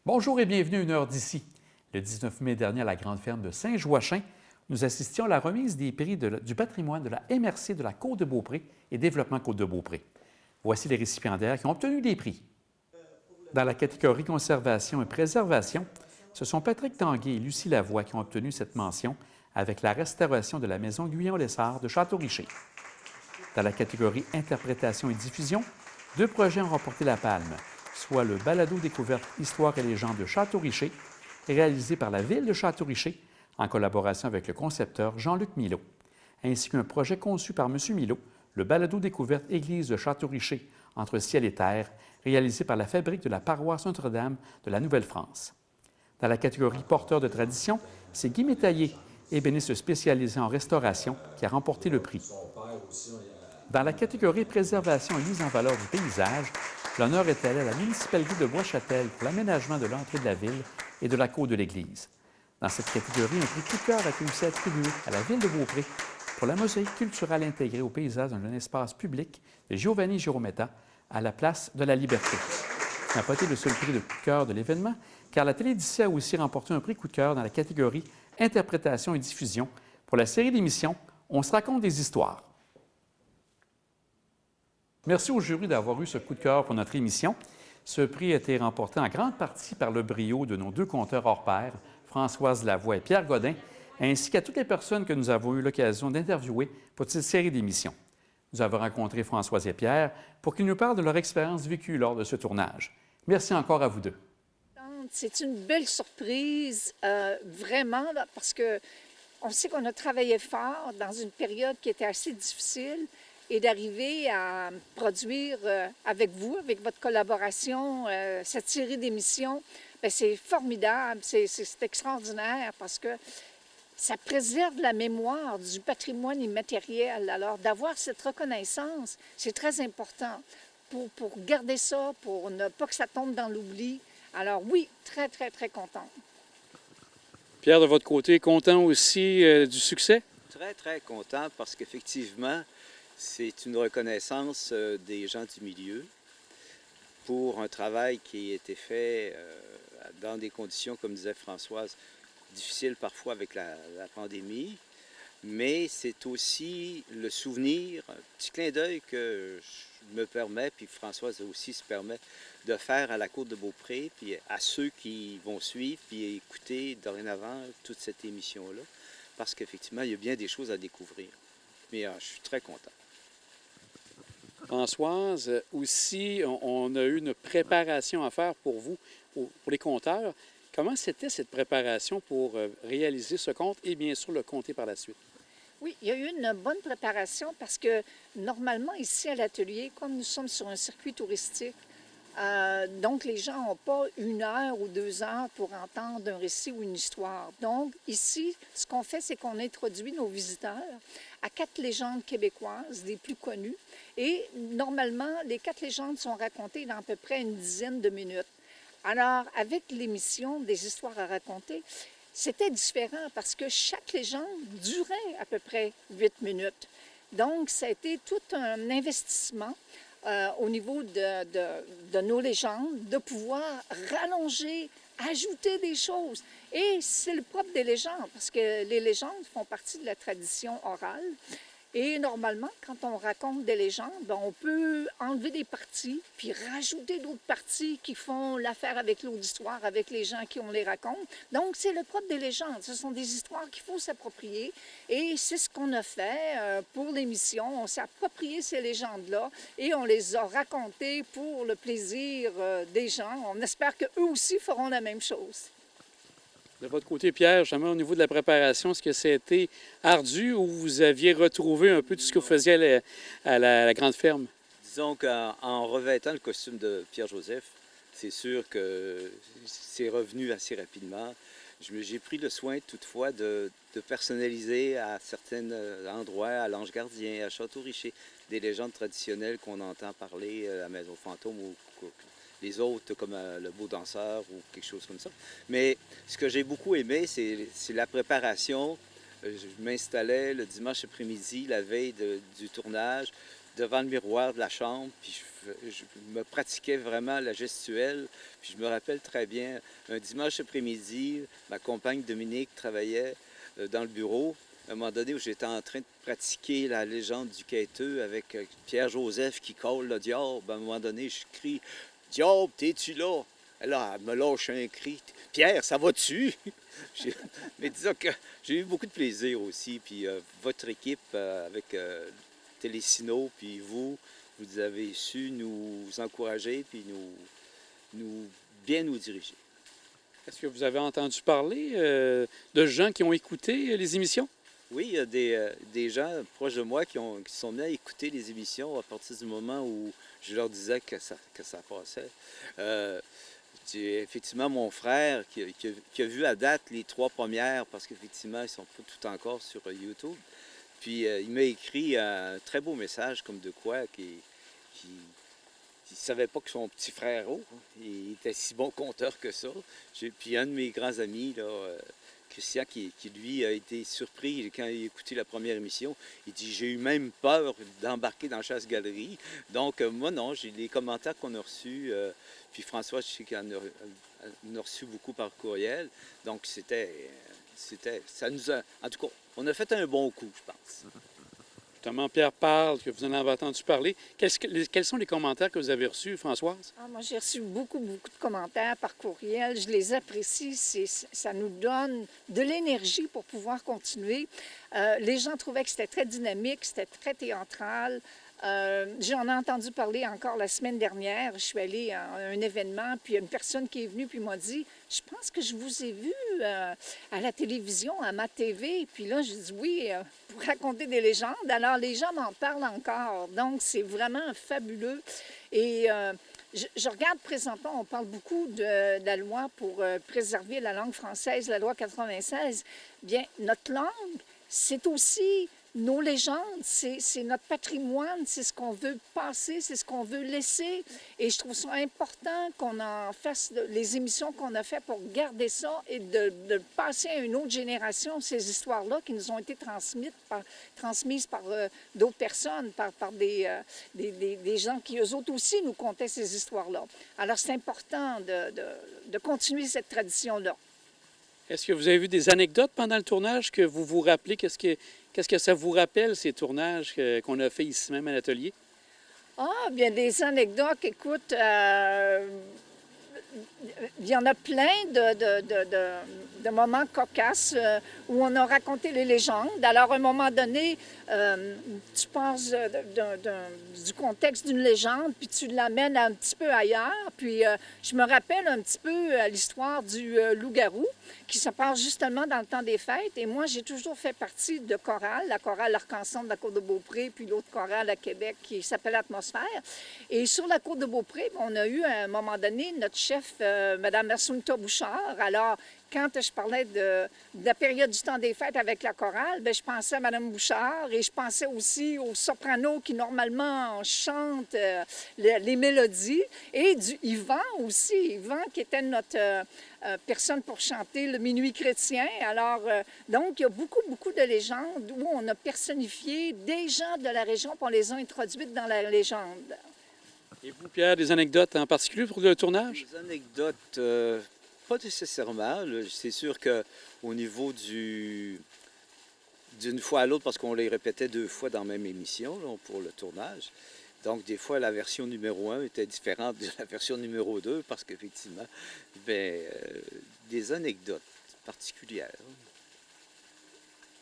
Bonjour et bienvenue à une heure d'ici. Le 19 mai dernier, à la grande ferme de Saint-Joachim, nous assistions à la remise des prix du patrimoine de la MRC de la Côte-de-Beaupré et Développement Côte-de-Beaupré. Voici les récipiendaires qui ont obtenu des prix. Dans la catégorie Conservation et Préservation, ce sont Patrick Tanguay et Lucie Lavoie qui ont obtenu cette mention avec la restauration de la maison Guyon-Lessard de Château-Richer. Dans la catégorie Interprétation et Diffusion, 2 projets ont remporté la palme, soit le balado découverte Histoire et légendes de Château-Richer, réalisé par la Ville de Château-Richer en collaboration avec le concepteur Jean-Luc Milot, ainsi qu'un projet conçu par M. Milot, le balado découverte Église de Château-Richer entre ciel et terre, réalisé par la Fabrique de la paroisse Notre-Dame de la Nouvelle-France. Dans la catégorie Porteur de tradition, c'est Guy Métaillé, ébéniste spécialisé en restauration, qui a remporté le prix. Dans la catégorie Préservation et mise en valeur du paysage, l'honneur est allé à la municipalité de Bois-Châtel pour l'aménagement de l'entrée de la ville et de la cour de l'église. Dans cette catégorie, un prix coup de cœur a été aussi attribué à la ville de Beaupré pour la mosaïque culturelle intégrée au paysage dans un espace public de Giovanni Girometta à la place de la Liberté. Ce n'a pas été le seul prix de coup de cœur de l'événement, car la télé d'ici a aussi remporté un prix coup de cœur dans la catégorie Interprétation et diffusion pour la série d'émissions On se raconte des histoires. Merci au jury d'avoir eu ce coup de cœur pour notre émission. Ce prix a été remporté en grande partie par le brio de nos 2 conteurs hors pair, Françoise Lavoie et Pierre Godin, ainsi qu'à toutes les personnes que nous avons eu l'occasion d'interviewer pour cette série d'émissions. Nous avons rencontré Françoise et Pierre pour qu'ils nous parlent de leur expérience vécue lors de ce tournage. Merci encore à vous 2. C'est une belle surprise, vraiment, parce que on sait qu'on a travaillé fort dans une période qui était assez difficile et d'arriver à produire avec vous, avec votre collaboration, cette série d'émissions, c'est formidable, c'est extraordinaire parce que ça préserve la mémoire du patrimoine immatériel. Alors, d'avoir cette reconnaissance, c'est très important pour garder ça, pour ne pas que ça tombe dans l'oubli. Alors oui, très, très, très content. Pierre, de votre côté, content aussi du succès? Très, très content parce qu'effectivement, c'est une reconnaissance des gens du milieu pour un travail qui a été fait dans des conditions, comme disait Françoise, difficiles parfois avec la pandémie, mais c'est aussi le souvenir, un petit clin d'œil que je me permets, puis Françoise aussi se permet de faire à la Côte de Beaupré, puis à ceux qui vont suivre, puis écouter dorénavant toute cette émission-là, parce qu'effectivement, il y a bien des choses à découvrir. Mais je suis très content. Françoise, aussi, on a eu une préparation à faire pour vous, pour les conteurs. Comment c'était cette préparation pour réaliser ce conte et bien sûr le compter par la suite? Oui, il y a eu une bonne préparation parce que normalement, ici à l'atelier, comme nous sommes sur un circuit touristique, donc les gens n'ont pas 1 heure ou 2 heures pour entendre un récit ou une histoire. Donc ici, ce qu'on fait, c'est qu'on introduit nos visiteurs à 4 légendes québécoises, les plus connues. Et normalement, les 4 légendes sont racontées dans à peu près une dizaine de minutes. Alors, avec l'émission des histoires à raconter, c'était différent parce que chaque légende durait à peu près 8 minutes. Donc, ça a été tout un investissement au niveau de nos légendes, de pouvoir rallonger, ajouter des choses. Et c'est le propre des légendes, parce que les légendes font partie de la tradition orale. Et normalement, quand on raconte des légendes, on peut enlever des parties, puis rajouter d'autres parties qui font l'affaire avec l'auditoire, avec les gens qui on les raconte. Donc, c'est le propre des légendes. Ce sont des histoires qu'il faut s'approprier. Et c'est ce qu'on a fait pour l'émission. On s'est approprié ces légendes-là et on les a racontées pour le plaisir des gens. On espère qu'eux aussi feront la même chose. De votre côté, Pierre, jamais au niveau de la préparation, est-ce que c'était ardu ou vous aviez retrouvé un peu tout ce que vous faisiez à la grande ferme? Disons qu'en revêtant le costume de Pierre-Joseph, c'est sûr que c'est revenu assez rapidement. J'ai pris le soin toutefois de personnaliser à certains endroits, à l'Ange Gardien, à Château-Richer, des légendes traditionnelles qu'on entend parler à la Maison Fantôme ou les autres comme le Beau Danseur ou quelque chose comme ça. Mais ce que j'ai beaucoup aimé, c'est la préparation. Je m'installais le dimanche après-midi, la veille du tournage. devant le miroir de la chambre, puis je me pratiquais vraiment la gestuelle. Puis je me rappelle très bien, un dimanche après-midi, ma compagne Dominique travaillait dans le bureau. À un moment donné où j'étais en train de pratiquer la légende du quêteux avec Pierre-Joseph qui colle le diable, à un moment donné, je crie « Diable, t'es-tu là? » Là, elle me lâche un cri. « Pierre, ça va-tu? » Mais disons que j'ai eu beaucoup de plaisir aussi. Puis votre équipe avec Télésino, puis vous avez su nous encourager, puis bien nous diriger. Est-ce que vous avez entendu parler de gens qui ont écouté les émissions? Oui, il y a des gens proches de moi qui sont venus à écouter les émissions à partir du moment où je leur disais que ça passait. Effectivement, mon frère qui a vu à date les 3 premières, parce qu'effectivement, ils ne sont pas tout encore sur YouTube. Puis il m'a écrit un très beau message comme de quoi qu'il ne savait pas que son petit frère, il était si bon conteur que ça. Puis un de mes grands amis, là, Christian, qui lui a été surpris quand il a écouté la première émission. Il dit « J'ai eu même peur d'embarquer dans Chasse-Galerie. » Donc moi, non, j'ai les commentaires qu'on a reçus, puis François, je sais qu'il en a reçu beaucoup par courriel. Donc ça nous a, en tout cas, on a fait un bon coup, je pense. Justement, Pierre parle, que vous en avez entendu parler. Quels sont les commentaires que vous avez reçus, Françoise? Moi, j'ai reçu beaucoup de commentaires par courriel. Je les apprécie. Ça nous donne de l'énergie pour pouvoir continuer. Les gens trouvaient que c'était très dynamique, c'était très théâtral. J'en ai entendu parler encore la semaine dernière. Je suis allée à un événement, puis il y a une personne qui est venue puis m'a dit « Je pense que je vous ai vu à la télévision, à ma TV. » Puis là, je dis « Oui, pour raconter des légendes. » Alors, les gens m'en parlent encore. Donc, c'est vraiment fabuleux. Et je regarde présentement, on parle beaucoup de la loi pour préserver la langue française, la loi 96. Bien, notre langue, c'est aussi nos légendes, c'est notre patrimoine, c'est ce qu'on veut passer, c'est ce qu'on veut laisser. Et je trouve ça important qu'on en fasse les émissions qu'on a faites pour garder ça et de passer à une autre génération ces histoires-là qui nous ont été transmises par d'autres personnes, par des gens qui, eux autres aussi, nous contaient ces histoires-là. Alors, c'est important de continuer cette tradition-là. Est-ce que vous avez vu des anecdotes pendant le tournage que vous vous rappelez? Qu'est-ce que ça vous rappelle, ces tournages qu'on a fait ici même à l'atelier? Ah, bien, des anecdotes. Écoute, il y en a plein de moments cocasses où on a raconté les légendes. Alors, à un moment donné, tu passes du contexte d'une légende, puis tu l'amènes un petit peu ailleurs. Puis, je me rappelle un petit peu l'histoire du loup-garou, qui se passe justement dans le temps des fêtes. Et moi, j'ai toujours fait partie de chorale, la chorale Arc-en-Ciel de la Côte-de-Beaupré, puis l'autre chorale à Québec qui s'appelle Atmosphère. Et sur la Côte-de-Beaupré, on a eu à un moment donné notre chef, Mme Assunta Bouchard. Alors, quand je parlais de la période du temps des fêtes avec la chorale, bien, je pensais à Mme Bouchard et je pensais aussi aux sopranos qui, normalement, chantent les mélodies. Et du Yvan aussi, Yvan qui était notre personne pour chanter le Minuit chrétien. Alors, donc, il y a beaucoup, beaucoup de légendes où on a personnifié des gens de la région, puis on les a introduites dans la légende. Et vous, Pierre, des anecdotes en particulier pour le tournage? Des anecdotes, pas nécessairement. C'est sûr qu'au niveau d'une fois à l'autre, parce qu'on les répétait 2 fois dans la même émission là, pour le tournage. Donc, des fois, la version numéro 1 était différente de la version numéro 2 parce qu'effectivement, des anecdotes particulières.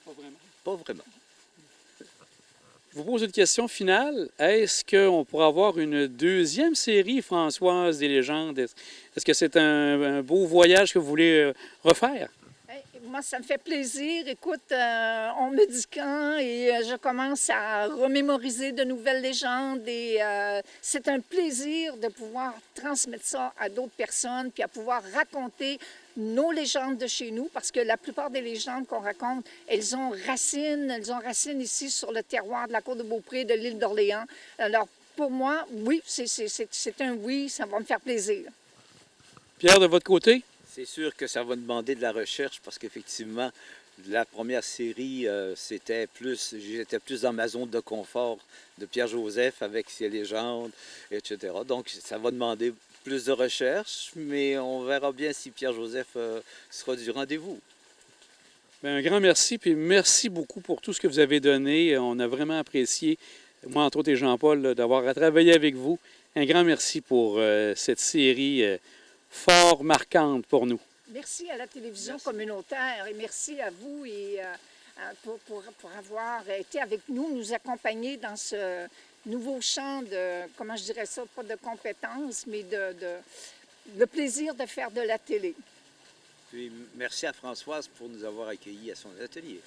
Pas vraiment. Pas vraiment. Je vous pose une question finale. Est-ce qu'on pourra avoir une deuxième série, Françoise, des légendes? Est-ce que c'est un beau voyage que vous voulez refaire? Moi, ça me fait plaisir. Écoute, on me dit quand et je commence à remémoriser de nouvelles légendes et c'est un plaisir de pouvoir transmettre ça à d'autres personnes puis à pouvoir raconter nos légendes de chez nous parce que la plupart des légendes qu'on raconte, elles ont racines ici sur le terroir de la Côte-de-Beaupré, de l'île d'Orléans. Alors, pour moi, oui, c'est un oui, ça va me faire plaisir. Pierre, de votre côté? C'est sûr que ça va demander de la recherche parce qu'effectivement, La première série, j'étais plus dans ma zone de confort de Pierre-Joseph avec ses légendes, etc. Donc, ça va demander plus de recherche, mais on verra bien si Pierre-Joseph sera du rendez-vous. Bien, un grand merci, puis merci beaucoup pour tout ce que vous avez donné. On a vraiment apprécié, moi entre autres et Jean-Paul, là, d'avoir travaillé avec vous. Un grand merci pour cette série fort marquante pour nous. Merci à la télévision communautaire et merci à vous pour avoir été avec nous, nous accompagner dans ce nouveau champ de, comment je dirais ça, pas de compétences, mais de plaisir de faire de la télé. Puis merci à Françoise pour nous avoir accueillis à son atelier.